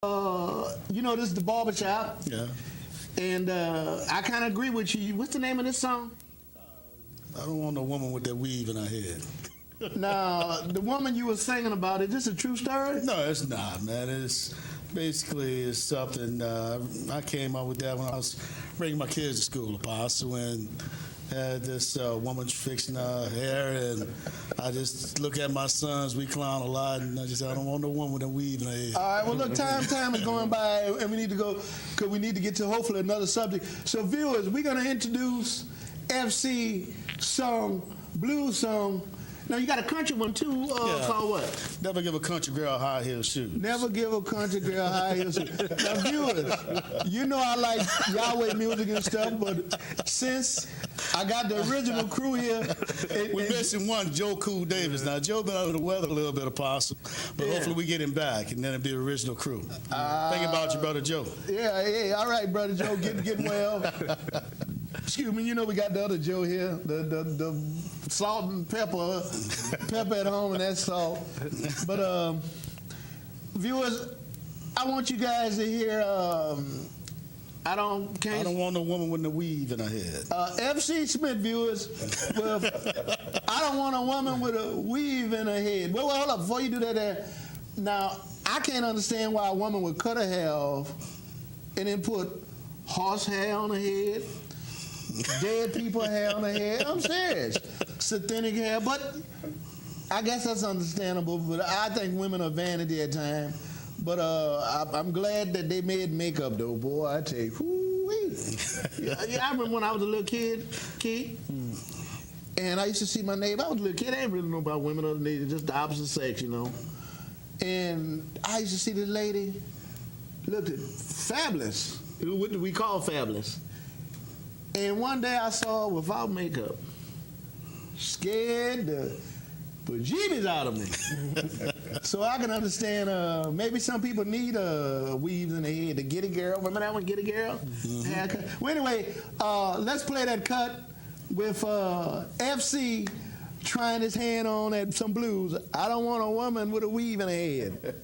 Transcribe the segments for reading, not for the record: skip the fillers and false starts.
You know, this is the Barber Shop, Yeah. and I kind of agree with you. What's the name of this song? I don't want no woman with that weave in her head. Now, the woman you were singing about, is this a true story? No, it's not, man. It's basically it's something I came up with that when I was bringing my kids to school, Apostle, and had this woman fixing her hair, and I just look at my sons. We clown a lot, and I just say, I don't want no woman with a weave in her head. All right, well, look, time is going by, and we need to go, because we need to get to hopefully another subject. So, viewers, we're going to introduce FC song, blues song. Now, you got a country one, too, called what? Never give a country girl high heel shoes. Never give a country girl high heel shoes. Now, viewers, you know I like Yahweh music and stuff, but since I got the original crew here. We're missing one, Joe Cool Davis. Now, Joe been out of the weather a little bit, Apostle, but hopefully we get him back, and then it'll be the original crew. Think about you, Brother Joe. Yeah, all right, Brother Joe, getting well. Excuse me, you know we got the other Joe here, the salt and pepper at home and that salt. But viewers, I want you guys to hear. I don't want no woman with no weave in her head. FC Smith, viewers. Well, I don't want a woman with a weave in her head. Well, hold up, before you do that, now I can't understand why a woman would cut her hair off and then put horse hair on her head. Dead people hair on her head. I'm serious. Satanic hair. But I guess that's understandable. But I think women are vanity at times. But I'm glad that they made makeup, though, boy. I tell you. Yeah, I remember when I was a little kid, and I used to see my neighbor. I was a little kid. I didn't really know about women other than just the opposite sex, you know. And I used to see this lady looked fabulous. What do we call fabulous? And one day I saw her without makeup. Scared the bejeebies out of me. So I can understand, maybe some people need weaves in their head. The Get It Girl. Remember that one, Get It Girl? Haircut. Well, anyway, let's play that cut with FC trying his hand on at some blues. I don't want a woman with a weave in her head.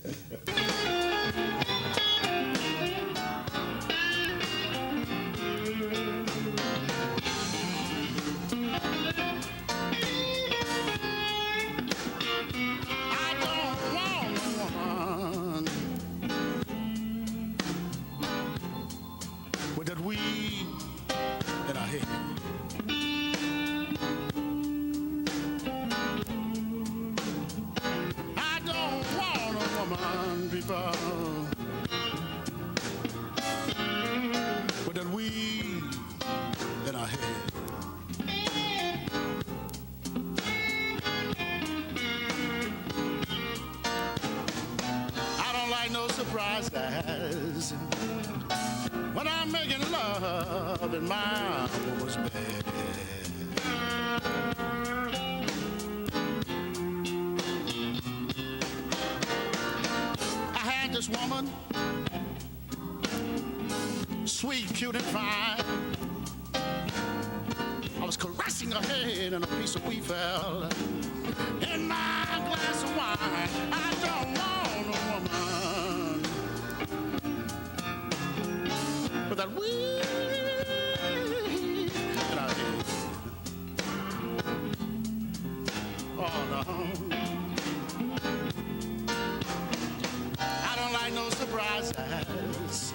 With that weave in our head. I don't like no surprises when I'm making love in my woman's bed. This woman, sweet, cute, and fine. I was caressing her head and a piece of weave fell in my glass of wine. I don't want a woman with that weave in her head. Oh no. No surprises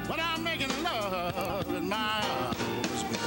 when I'm making love in my woman's bed.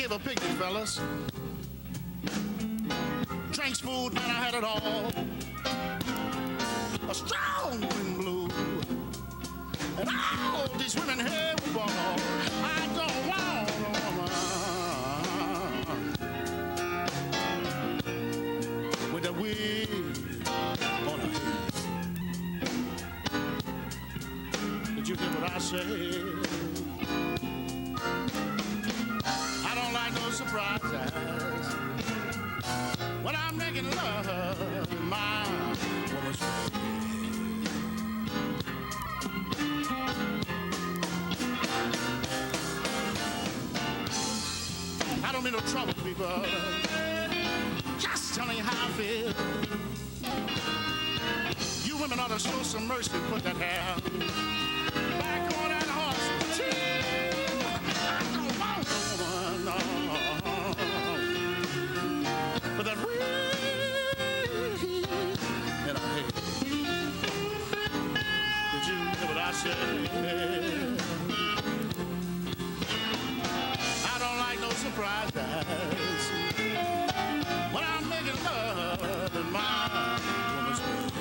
A picnic, fellas. drinks, food, man, I had it all. A strong wind blew, and all these women here were born. I don't want a woman with a wig on her head. Did you hear what I said? I don't like no surprises when I'm making love in my woman's bed. I don't mean no trouble, people. Just telling you how I feel. You women ought to show some mercy and put that hair back on that horse. I don't want no woman, but that wheel in her head. Did you hear what I said? I don't like no surprises when I'm making love in my woman's bed.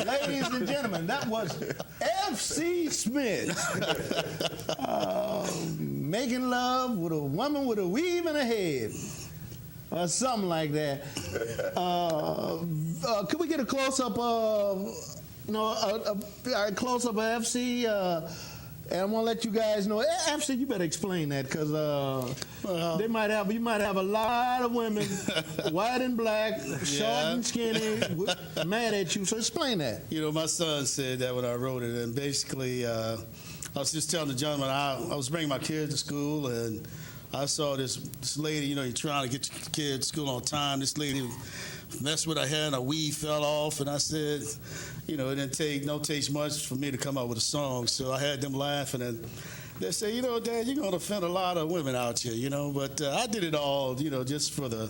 Ladies and gentlemen, that was F.C. Smith making love with a woman with a weave in her head, or something like that. Could we get a close-up of, a close-up of F.C.? And I want to let you guys know, FC, you better explain that, because you might have a lot of women, white and black, short and skinny, mad at you. So explain that. You know, my son said that when I wrote it, and basically, I was just telling the gentleman, I was bringing my kids to school, and I saw this lady, you're trying to get your kids to school on time. This lady messed with her hair, and her weave fell off, and I said, it didn't take much for me to come up with a song. So I had them laughing, and they say, Dad, you're gonna offend a lot of women out here, but I did it all, just for the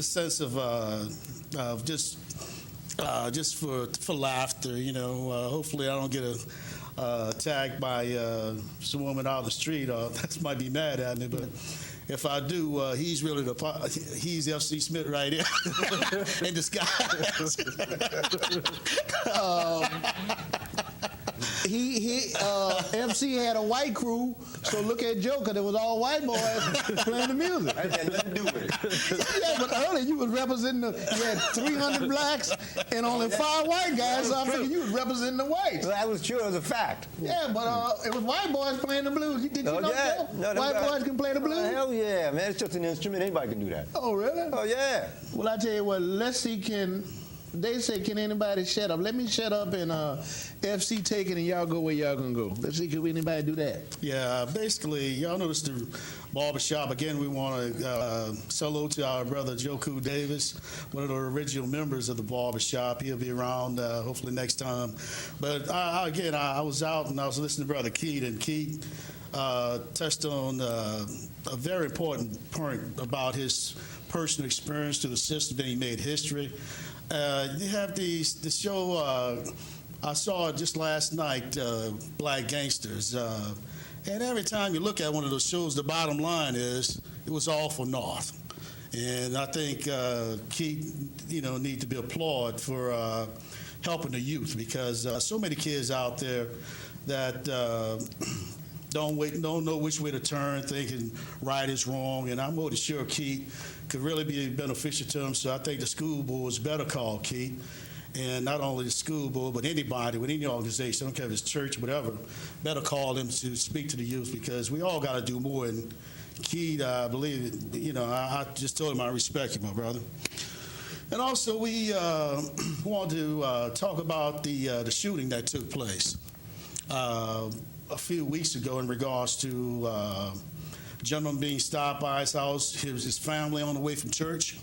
sense of just for laughter, hopefully I don't get attacked by some woman out the street, or that might be mad at me, but if I do, he's really he's F.C. Smith right here in disguise. MC had a white crew, so look at Joe, because it was all white boys playing the music. I had nothing to do with it. Yeah, but earlier you was representing you had 300 blacks and only 5 white guys, so I figured you was representing the whites. Well, that was true, it was a fact. Yeah, but it was white boys playing the blues. Did you know, Joe? No, white boys can play the blues? Hell yeah, man, it's just an instrument, anybody can do that. Oh, really? Oh, yeah. Well, I tell you what, let's see, they say, can anybody shut up? Let me shut up and FC take it and y'all go where y'all gonna go. Let's see, can anybody do that? Yeah, basically, y'all notice the Barbershop. Again, we want to salute to our brother Joku Davis, one of the original members of the Barbershop. He'll be around hopefully next time. But I was out and I was listening to Brother Keith, and Keith touched on a very important point about his personal experience to the system. Then he made history. You have the show, I saw it just last night, Black Gangsters. And every time you look at one of those shows, the bottom line is it was all for North. And I think Keith, need to be applauded for helping the youth, because so many kids out there that don't know which way to turn, thinking right is wrong. And I'm more than sure Keith could really be beneficial to them. So I think the school board is better called Keith. And not only the school board, but anybody with any organization, I don't care if it's church, whatever, better call them to speak to the youth, because we all got to do more. And Keith, I believe, I just told him I respect you, my brother. And also, we want to talk about the shooting that took place a few weeks ago in regards to a gentleman being stopped by his house, his family on the way from church,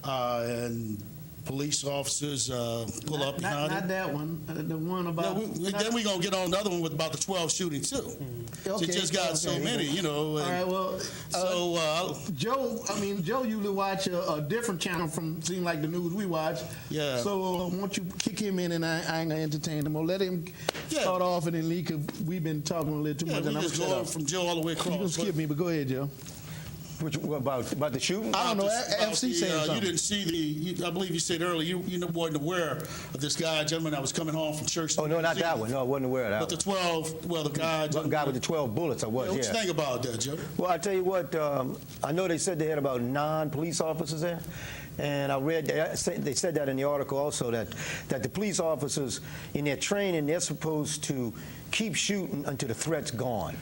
and police officers pull up behind him. Not that one. The one about. Then we're going to get on the other one about the 12 shooting, too. Okay, It just got so many, All right, well, Joe usually watch a different channel from, seem like the news we watch. Yeah. So won't you kick him in, and I ain't going to entertain him. Or let him start off, and then Lee, because we've been talking a little too much. we and just go from Joe all the way across. You can skip me, but go ahead, Joe. What about the shooting? I don't know. FC saying something. You didn't see I believe you said earlier, you wasn't aware of this gentleman that was coming home from church. Oh, no, not that one. No, I wasn't aware of that. But the 12, the guy. The guy with the 12 bullets, I was, What you think about that, Joe? Well, I tell you what, I know they said they had about 9 police officers there. And I read, they said that in the article also, that the police officers, in their training, they're supposed to keep shooting until the threat's gone.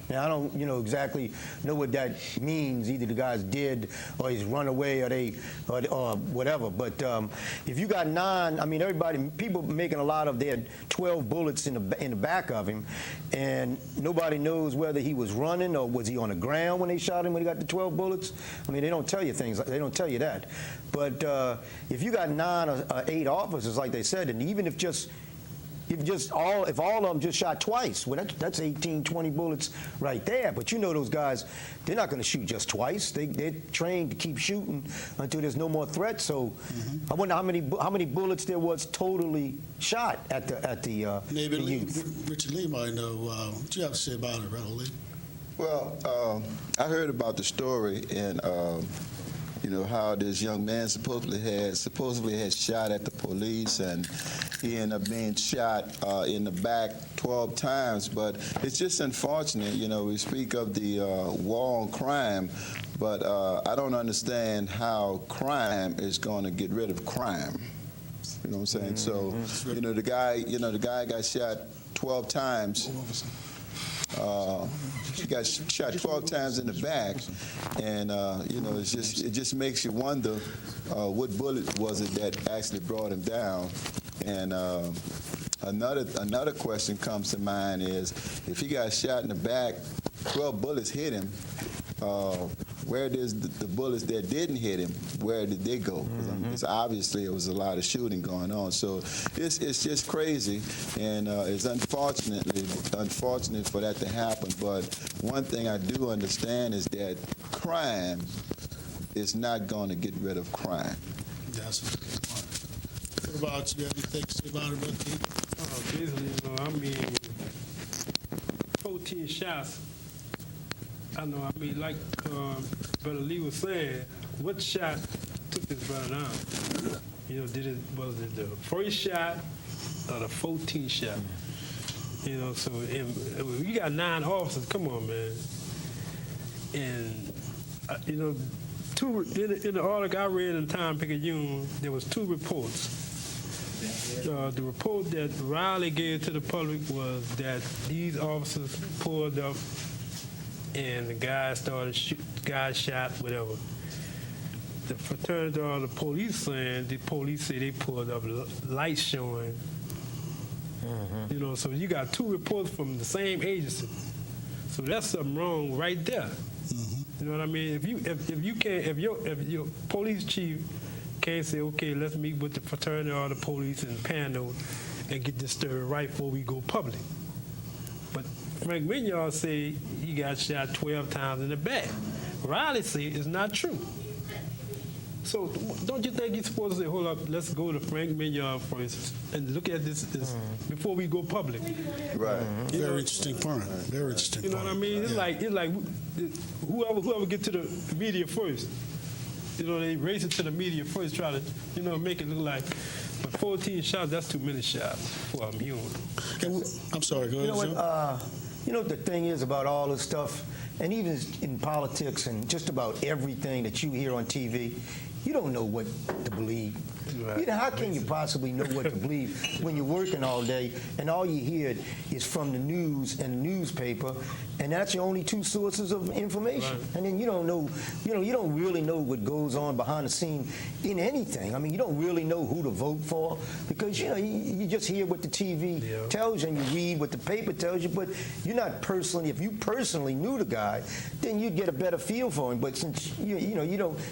Now, I don't, exactly know what that means. Either the guy's dead, or he's run away, or whatever. But if you got 9, people making a lot of their 12 bullets in the back of him, and nobody knows whether he was running or was he on the ground when they shot him when he got the 12 bullets. They don't tell you things. They don't tell you that. But if you got 9 or 8 officers, like they said, and even if all of them just shot twice, well, that's 18, 20 bullets right there. But those guys, they're not going to shoot just twice. They're trained to keep shooting until there's no more threat. So I wonder how many bullets there was totally shot at the Maybe youth. Richard Lee might know. What you have to say about it, Brother Lee? Well, I heard about the story, and how this young man supposedly had shot at the police, and he ended up being shot in the back 12 times. But it's just unfortunate. We speak of the war on crime, but I don't understand how crime is going to get rid of crime. You know what I'm saying? So, the guy got shot 12 times. She got shot 12 times in the back, and it just makes you wonder what bullet was it that actually brought him down. And another question comes to mind is, if he got shot in the back, 12 bullets hit him, where did the bullets that didn't hit him, where did they go? Because obviously it was a lot of shooting going on. So it's just crazy, and it's unfortunate for that to happen. But one thing I do understand is that crime is not going to get rid of crime. That's a good point. What about you? Anything to say about it, Brother Keith? Basically, 14 shots. Like Brother Lee was saying, what shot took this brother down? Was it the first shot or the 14th shot? So you got 9 officers. Come on, man. And two in the article I read in Time-Picayune, there was 2 reports. The report that Riley gave to the public was that these officers pulled up and the guy shot, whatever. The fraternity or the police saying, the police say they pulled up lights showing. So you got 2 reports from the same agency. So that's something wrong right there. You know what I mean? If your police chief can't say, okay, let's meet with the fraternity or the police and panel and get this story right before we go public. But Frank Mignard say he got shot 12 times in the back. Riley say it's not true. So don't you think you're supposed to say, hold up, let's go to Frank Mignard first and look at this before we go public? Right. Very interesting point. Very interesting You know point. what I mean? It's like whoever get to the media first. You know, they race it to the media first, try to, make it look like. But 14 shots, that's too many shots for a human. I'm sorry, go ahead. You know what? You know what the thing is about all this stuff, and even in politics and just about everything that you hear on TV, you don't know what to believe. Right. How can you possibly know what to believe when you're working all day and all you hear is from the news and the newspaper, and that's your only two sources of information? Right. And then you don't know, you don't really know what goes on behind the scene in anything. I mean, you don't really know who to vote for because you just hear what the TV tells you and you read what the paper tells you, but you're not personally. If you personally knew the guy, then you'd get a better feel for him. But since you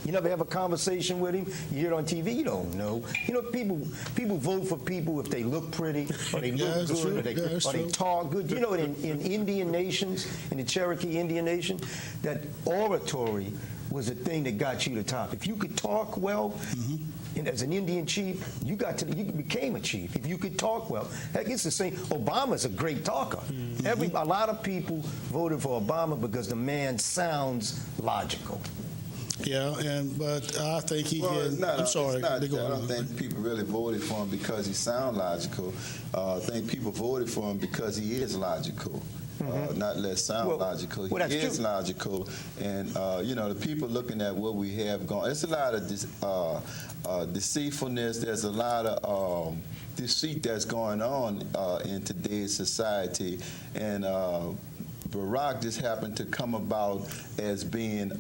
never have a conversation with him, you hear it on TV, you don't know. People vote for people if they look pretty or they look good or they talk good. You know, in Indian nations, in the Cherokee Indian Nation, that oratory was the thing that got you to the top. If you could talk well, and as an Indian chief, you became a chief. If you could talk well, heck, it's the same. Obama's a great talker. A lot of people voted for Obama because the man sounds logical. Yeah, but I think I'm sorry. I don't think people really voted for him because he sounds logical. I think people voted for him because he is logical. Not less sound logical. He is logical, and the people looking at what we have gone. It's a lot of deceitfulness. There's a lot of deceit that's going on in today's society, and Barack just happened to come about as being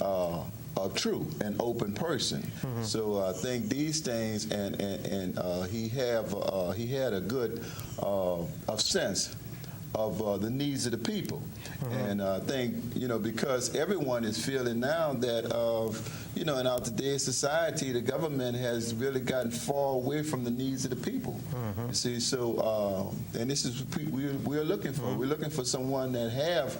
a true and open person. So I think these things, and he had a good sense of the needs of the people. And I think, because everyone is feeling now that, in our today's society, the government has really gotten far away from the needs of the people. You see, so, and this is what we're looking for. We're looking for someone that have,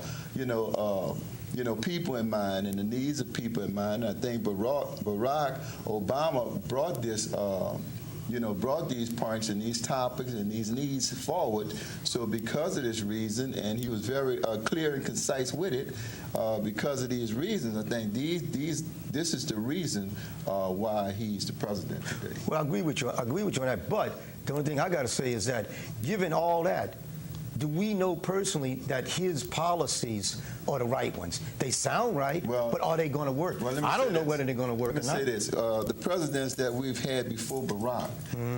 people in mind and the needs of people in mind. And I think Barack Obama brought this brought these points and these topics and these needs forward. So because of this reason, and he was very clear and concise with it, because of these reasons, I think this is the reason why he's the president today. Well, I agree with you on that. But the only thing I got to say is that, given all that, do we know personally that his policies are the right ones? They sound right, but are they going to work? I don't know whether they're going to work or not. Let me say this. The presidents that we've had before Barack,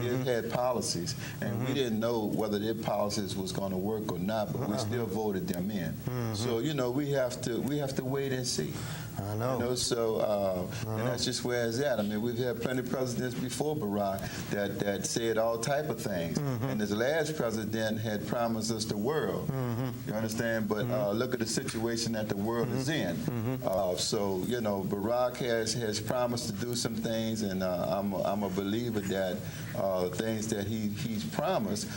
they've had policies, and we didn't know whether their policies was going to work or not, but we still voted them in. So, we have to wait and see. I know. And that's just where it's at. I mean, we've had plenty of presidents before Barack that said all type of things. And this last president had promised us the world. You understand? But look at the situation that the world is in. Barack has promised to do some things, and I'm a believer that things that he's promised,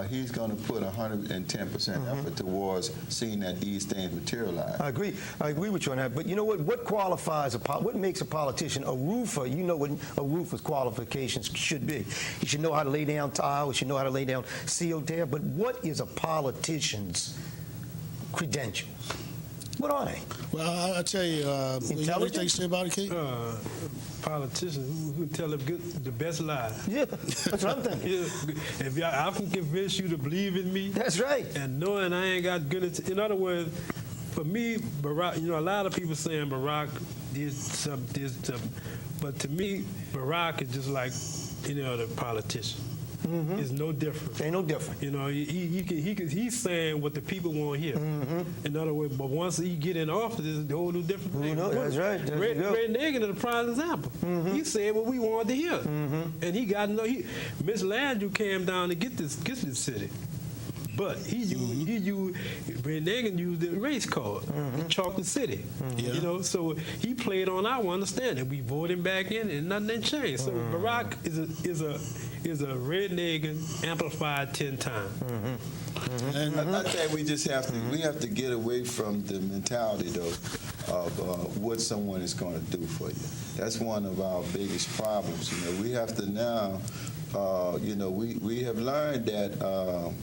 he's going to put 110% effort towards seeing that these things materialize. I agree with you on that. But you know what qualifies what makes a politician a roofer? You know what a roofer's qualifications should be. He should know how to lay down tile. He should know how to lay down sealed air. But what is a politician's credentials? What are they? Well, I'll tell you, everything you say about it, Keith? Politician who tell the best lie. Yeah, that's what I'm thinking. If I can convince you to believe in me. That's right. And knowing I ain't got good. In other words, for me, Barack, a lot of people saying Barack did something. But to me, Barack is just like any other politician. It's no different. Ain't no different. He's saying what the people want to hear. In other words, but once he get in office, it's a whole new different thing. That's right. Ray Nagin is a prime example. He said what we wanted to hear, and he got Miss Landrieu came down to get this city. But he used Red Nagin used the race card, Chocolate City. You know, so he played on our understanding. We voted him back in, and nothing changed. So Barack is a Red Nagin amplified 10 times. And I think we just have to get away from the mentality though of what someone is going to do for you. That's one of our biggest problems. You know, we have to now. You know, we have learned that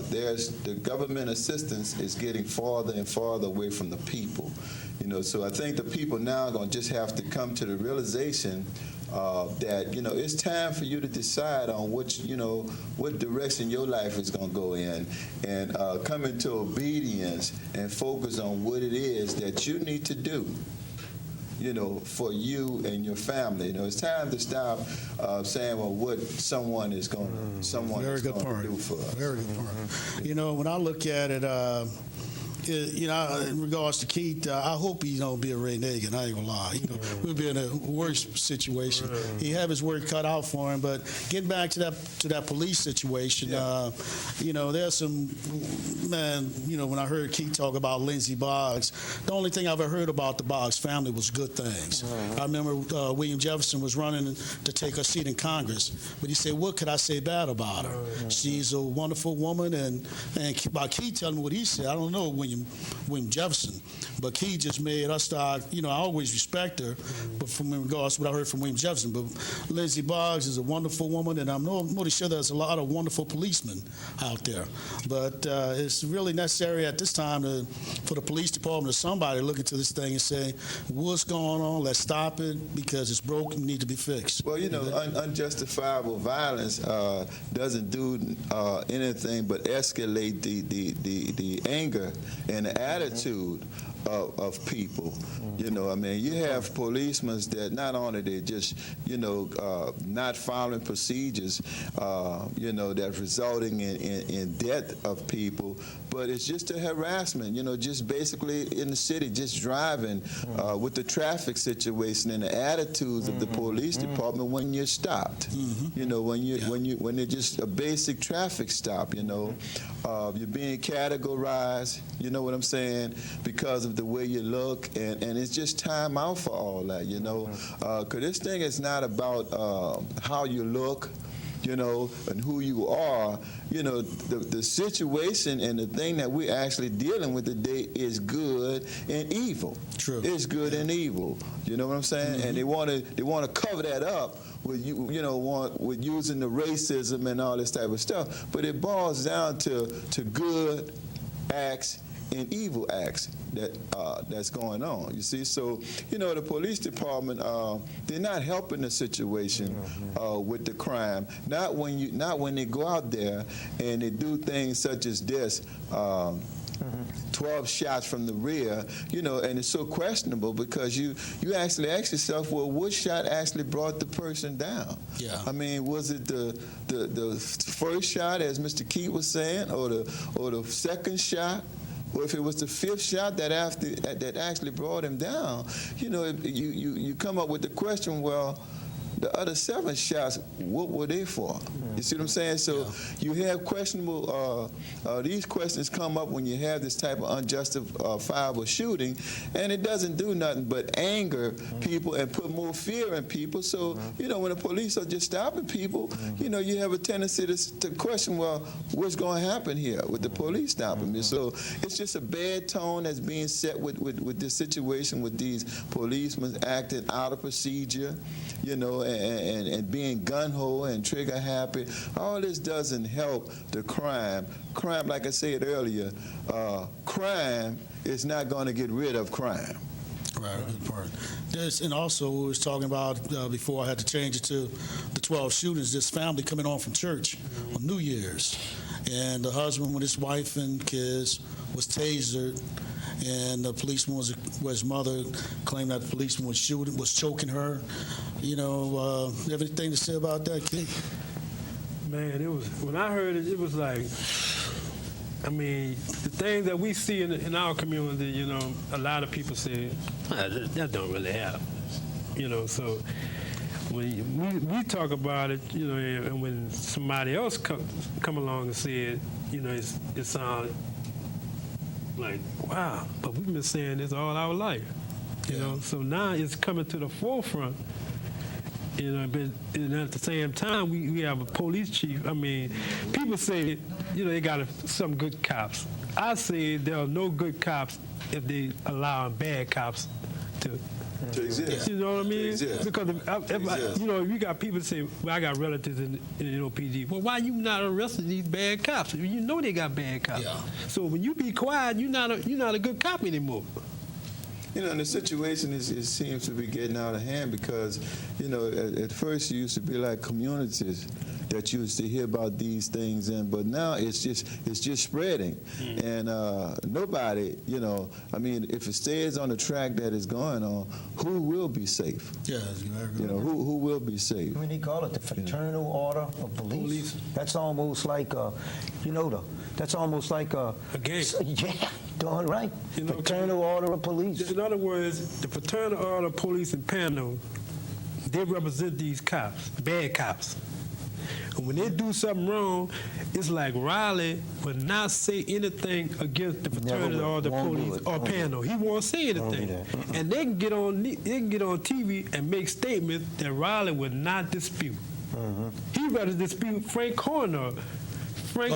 there's the government assistance is getting farther and farther away from the people. You know, so I think the people now are going to just have to come to the realization that, you know, it's time for you to decide on what direction your life is going to go in, and come into obedience and focus on what it is that you need to do, you know, for you and your family. You know, it's time to stop saying, well, what someone is going to do for us. Very good point. You know, when I look at it, you know, in regards to Keith, I hope he don't be a Ray Nagin. I ain't gonna lie. You know, we'll be in a worse situation. He have his work cut out for him. But getting back to that police situation, you know, there's some man. You know, when I heard Keith talk about Lindsey Boggs, the only thing I've ever heard about the Boggs family was good things. I remember William Jefferson was running to take a seat in Congress, but he said, "What could I say bad about her? She's a wonderful woman." And by Keith telling me what he said, I don't know William Jefferson, but Keith just made us start. You know, I always respect her, but from regards to what I heard from William Jefferson, but Lindsey Boggs is a wonderful woman, and I'm more sure there's a lot of wonderful policemen out there. But it's really necessary at this time for the police department or somebody to look into this thing and say, what's going on? Let's stop it because it's broken, need to be fixed. Well, you know, unjustifiable violence doesn't do anything but escalate the anger and the attitude of people. You know, I mean, you have policemen that not only they just, you know, not following procedures, you know, that's resulting in death of people, but it's just a harassment, you know, just basically in the city, just driving with the traffic situation and the attitudes of the police department when you're stopped. You know, when it's just a basic traffic stop, you know, you're being categorized, you know what I'm saying, because of the way you look, and it's just time out for all that, you know, because this thing is not about how you look, you know, and who you are. You know, the situation and the thing that we're actually dealing with today is good and evil. True. It's good and evil. You know what I'm saying? And they want to cover that up with with using the racism and all this type of stuff. But it boils down to good acts and evil acts that's going on. You see, so you know the police department they're not helping the situation with the crime. Not when they go out there and they do things such as this. 12 shots from the rear, you know, and it's so questionable because you actually ask yourself, well, what shot actually brought the person down? Yeah. I mean, was it the first shot, as Mr. Keith was saying, or the second shot? Or if it was the fifth shot that actually brought him down, you know, you come up with the question, well, the other 7 shots, what were they for? You see what I'm saying? So you have questionable, these questions come up when you have this type of unjustifiable shooting, and it doesn't do nothing but anger people and put more fear in people. So, you know, when the police are just stopping people, you know, you have a tendency to question, well, what's going to happen here with the police stopping me? So it's just a bad tone that's being set with this situation with these policemen acting out of procedure, you know, and being gun-ho and trigger-happy. All this doesn't help the crime. Crime, like I said earlier, crime is not going to get rid of crime. Right, good part. And also, we was talking about before I had to change it to the 12 shootings, this family coming home from church on New Year's. And the husband with his wife and kids was tasered, and the policeman his mother claimed that the policeman was choking her. You know, everything to say about that, Keith? Man, it was, when I heard it, it was like, I mean, the things that we see in our community, you know, a lot of people say, that don't really happen. You know, so when we talk about it, you know, and when somebody else come along and said, you know, it sounds like, wow, but we've been saying this all our life, you know. So now it's coming to the forefront, you know. But and at the same time, we have a police chief. I mean, people say, you know, they got some good cops. I say there are no good cops if they allow bad cops to exist. You know what I mean? Exist. Because you know, you got people say, well, I got relatives in OPD. Well, why you not arresting these bad cops? You know they got bad cops. Yeah. So when you be quiet, you're not a good cop anymore. You know, and the situation it seems to be getting out of hand because, you know, at first it used to be like communities that you used to hear about these things in, but now it's just spreading, and nobody, you know, I mean, if it stays on the track that it's going on, who will be safe? Yeah, you know, who will be safe? I mean, they call it the fraternal order of police. That's almost like, you know, that's almost like a gang. Yeah, darn right. You know, fraternal order of police. In other words, the fraternal order of police and panel, they represent these cops, bad cops. And when they do something wrong, it's like Riley would not say anything against the fraternal order of police or panel. He won't say anything. And they can get on TV and make statements that Riley would not dispute. He'd rather dispute Frank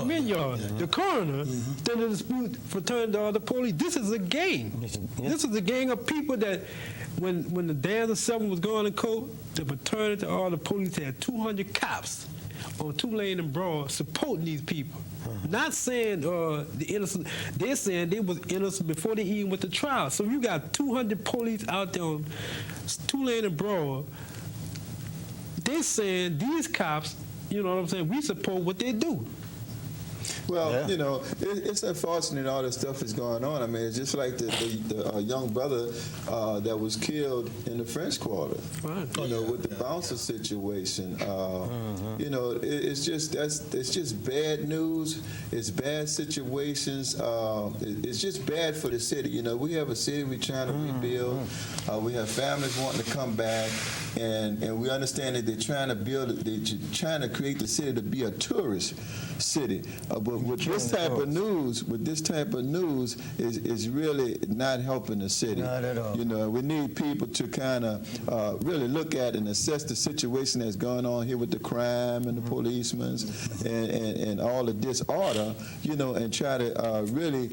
Minyard, the coroner, than to dispute fraternity order of police. This is a gang. This is a gang of people that, when the Dance of 7 was going to court, the fraternity order of police had 200 cops on Tulane and Broad supporting these people. Not saying the innocent, they're saying they was innocent before they even went to trial. So you got 200 police out there on Tulane and Broad. They're saying these cops, you know what I'm saying, we support what they do. Well, you know, it's unfortunate all this stuff is going on. I mean, it's just like the young brother that was killed in the French Quarter. Right. You know, with the bouncer situation. You know, it's just bad news. It's bad situations. It's just bad for the city. You know, we have a city we're trying to rebuild. We have families wanting to come back, and we understand that they're trying to they're trying to create the city to be a tourist city. But with this type of news, is really not helping the city. Not at all. You know, we need people to kind of really look at and assess the situation that's going on here with the crime and the policemen and all the disorder, you know, and try to really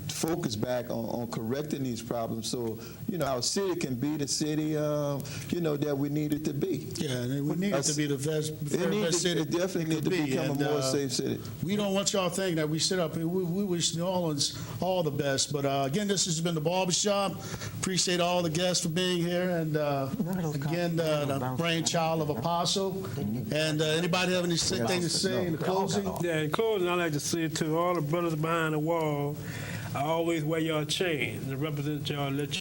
focus back on correcting these problems so, you know, our city can be the city, you know, that we need it to be. Yeah, and we need it to be the best city. It definitely needs to become a more safe city. We don't want y'all thinking that we sit up here. We wish New Orleans all the best. But again, this has been the Barbershop. Appreciate all the guests for being here. And again, the brainchild of Apostle. And anybody have anything to say in closing? Yeah, in closing, I'd like to say to all the brothers behind the wall, I always wear y'all chain to represent y'all. Let